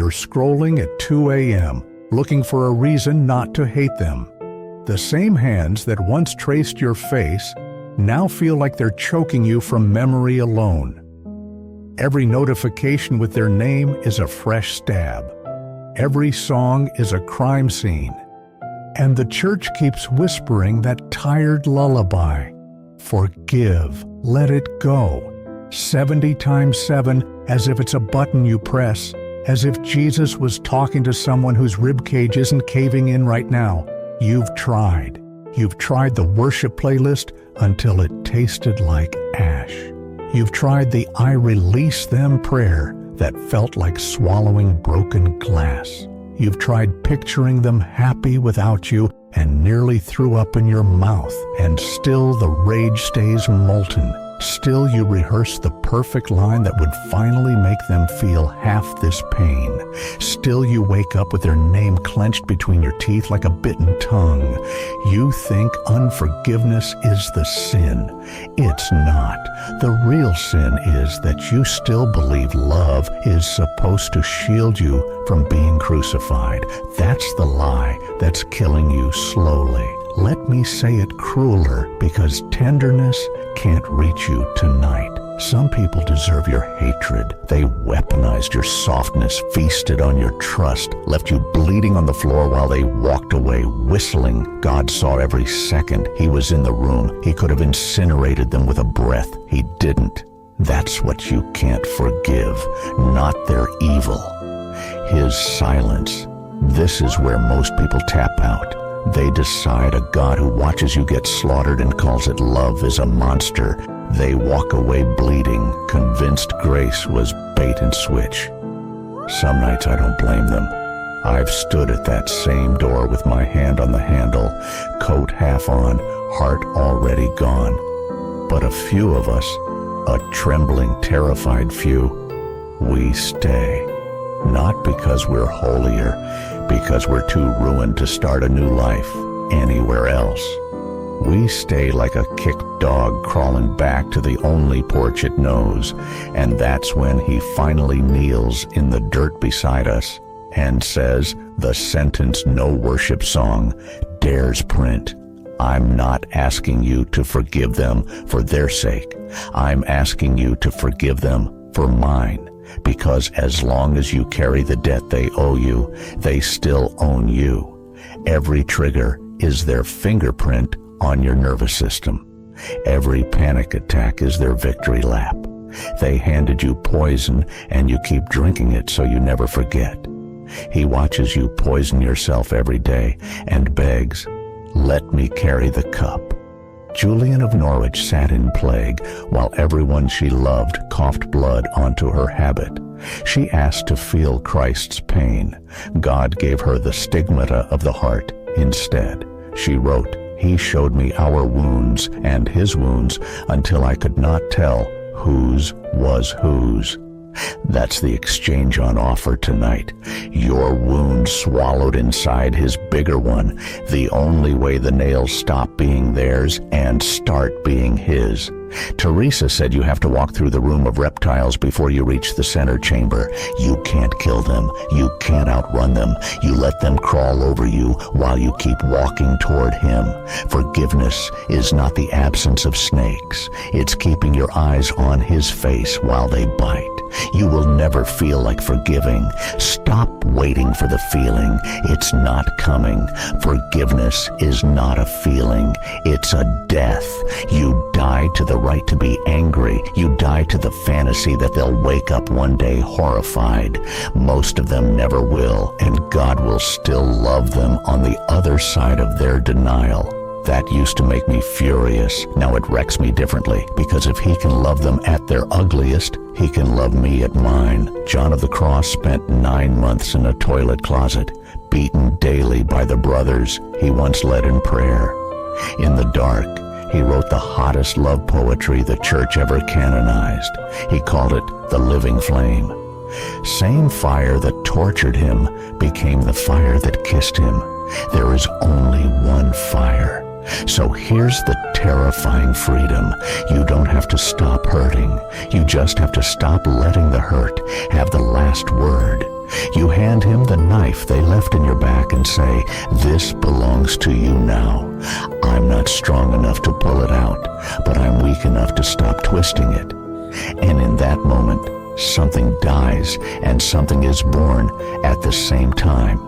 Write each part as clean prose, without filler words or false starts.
You're scrolling at 2 a.m., looking for a reason not to hate them. The same hands that once traced your face now feel like they're choking you from memory alone. Every notification with their name is a fresh stab. Every song is a crime scene. And the church keeps whispering that tired lullaby. Forgive, let it go. 70 times 7, as if it's a button you press, as if Jesus was talking to someone whose ribcage isn't caving in right now. You've tried. You've tried the worship playlist until it tasted like ash. You've tried the I release them prayer that felt like swallowing broken glass. You've tried picturing them happy without you and nearly threw up in your mouth, and still the rage stays molten. Still you rehearse the perfect line that would finally make them feel half this pain. Still you wake up with their name clenched between your teeth like a bitten tongue. You think unforgiveness is the sin. It's not. The real sin is that you still believe love is supposed to shield you from being crucified. That's the lie that's killing you slowly. Let me say it crueler, because tenderness can't reach you tonight. Some people deserve your hatred. They weaponized your softness, feasted on your trust, left you bleeding on the floor while they walked away whistling. God saw every second he was in the room. He could have incinerated them with a breath. He didn't. That's what you can't forgive, not their evil. His silence. This is where most people tap out. They decide a God who watches you get slaughtered and calls it love is a monster. They walk away bleeding, convinced grace was bait and switch. Some nights I don't blame them. I've stood at that same door with my hand on the handle, coat half on, heart already gone. But a few of us, a trembling, terrified few, we stay. Not because we're holier, because we're too ruined to start a new life anywhere else. We stay like a kicked dog crawling back to the only porch it knows, and that's when he finally kneels in the dirt beside us and says the sentence no worship song dares print. I'm not asking you to forgive them for their sake. I'm asking you to forgive them for mine. Because as long as you carry the debt they owe you, they still own you. Every trigger is their fingerprint on your nervous system. Every panic attack is their victory lap. They handed you poison and you keep drinking it so you never forget. He watches you poison yourself every day and begs, "Let me carry the cup." Julian of Norwich sat in plague while everyone she loved coughed blood onto her habit. She asked to feel Christ's pain. God gave her the stigmata of the heart instead. She wrote, "He showed me our wounds and his wounds until I could not tell whose was whose." That's the exchange on offer tonight. Your wound swallowed inside his bigger one. The only way the nails stop being theirs and start being his. Teresa said you have to walk through the room of reptiles before you reach the center chamber. You can't kill them. You can't outrun them. You let them crawl over you while you keep walking toward him. Forgiveness is not the absence of snakes. It's keeping your eyes on his face while they bite. You will never feel like forgiving. Stop waiting for the feeling. It's not coming. Forgiveness is not a feeling. It's a death. You die to the right to be angry. You die to the fantasy that they'll wake up one day horrified. Most of them never will, and God will still love them on the other side of their denial. That used to make me furious. Now it wrecks me differently, because if he can love them at their ugliest, he can love me at mine. John of the Cross spent 9 months in a toilet closet, beaten daily by the brothers he once led in prayer. In the dark, he wrote the hottest love poetry the church ever canonized. He called it the living flame. Same fire that tortured him became the fire that kissed him. There is only one fire. So here's the terrifying freedom. You don't have to stop hurting. You just have to stop letting the hurt have the last word. You Hand him the knife they left in your back and say, "This belongs to you now. I'm not strong enough to pull it out, but I'm weak enough to stop twisting it." And in that moment, something dies and something is born at the same time.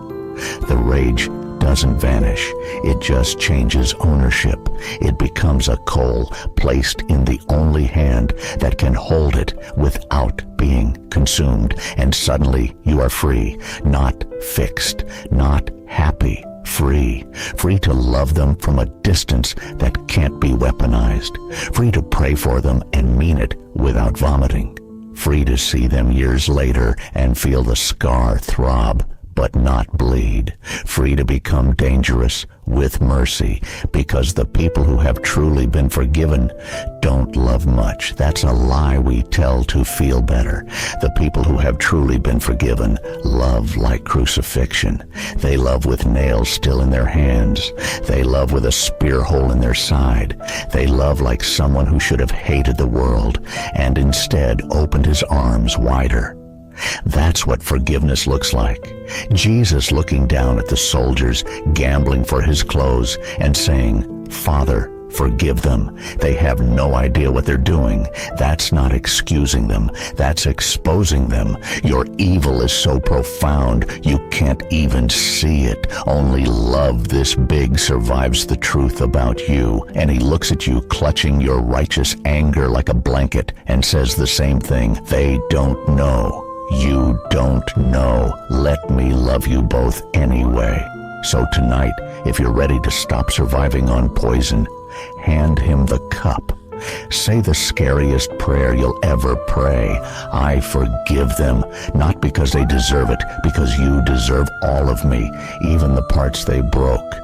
The rage doesn't vanish. It just changes ownership. It becomes a coal placed in the only hand that can hold it without being consumed. And suddenly you are free, not fixed, not happy, free. Free to love them from a distance that can't be weaponized. Free to pray for them and mean it without vomiting. Free to see them years later and feel the scar throb but not bleed. Free to become dangerous with mercy, because the people who have truly been forgiven don't love much. That's a lie we tell to feel better. The people who have truly been forgiven love like crucifixion. They love with nails still in their hands. They love with a spear hole in their side. They love like someone who should have hated the world and instead opened his arms wider. That's what forgiveness looks like. Jesus looking down at the soldiers gambling for his clothes and saying, "Father, forgive them. They have no idea what they're doing." That's not excusing them. That's exposing them. Your evil is so profound you can't even see it. Only love this big survives the truth about you. And he looks at you clutching your righteous anger like a blanket and says the same thing. They don't know. You don't know. Let me love you both anyway. So tonight, if you're ready to stop surviving on poison, hand him the cup. Say the scariest prayer you'll ever pray. I forgive them, not because they deserve it, because you deserve all of me, even the parts they broke.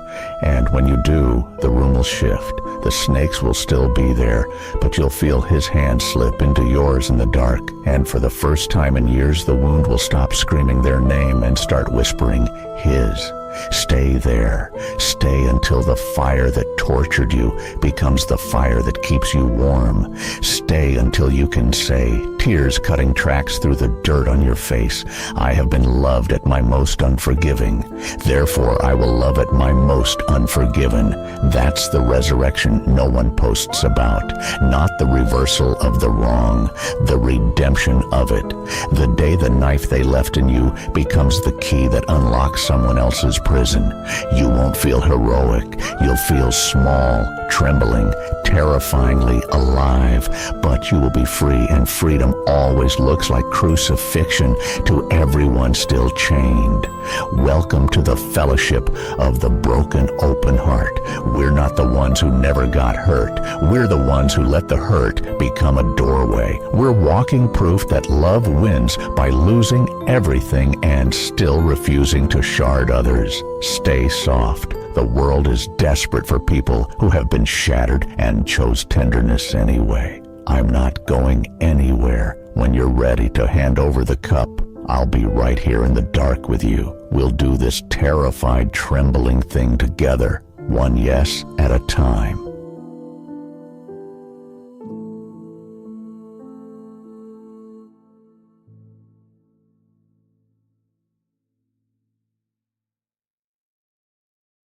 And when you do, the room will shift. The snakes will still be there, but you'll feel his hand slip into yours in the dark. And for the first time in years, the wound will stop screaming their name and start whispering his. Stay there. Stay until the fire that tortured you becomes the fire that keeps you warm. Stay until you can say, tears cutting tracks through the dirt on your face, "I have been loved at my most unforgiving. Therefore, I will love at my most unforgiven." That's the resurrection no one posts about. Not the reversal of the wrong, the redemption of it. The day the knife they left in you becomes the key that unlocks someone else's prison. You won't feel heroic. You'll feel small, trembling, terrifyingly alive. But you will be free, and freedom always looks like crucifixion to everyone still chained. Welcome to the fellowship of the broken, open heart. We're not the ones who never got hurt. We're the ones who let the hurt become a doorway. We're walking proof that love wins by losing everything and still refusing to shard others. Stay soft. The world is desperate for people who have been shattered and chose tenderness anyway. I'm not going anywhere. When you're ready to hand over the cup, I'll be right here in the dark with you. We'll do this terrified, trembling thing together, one yes at a time.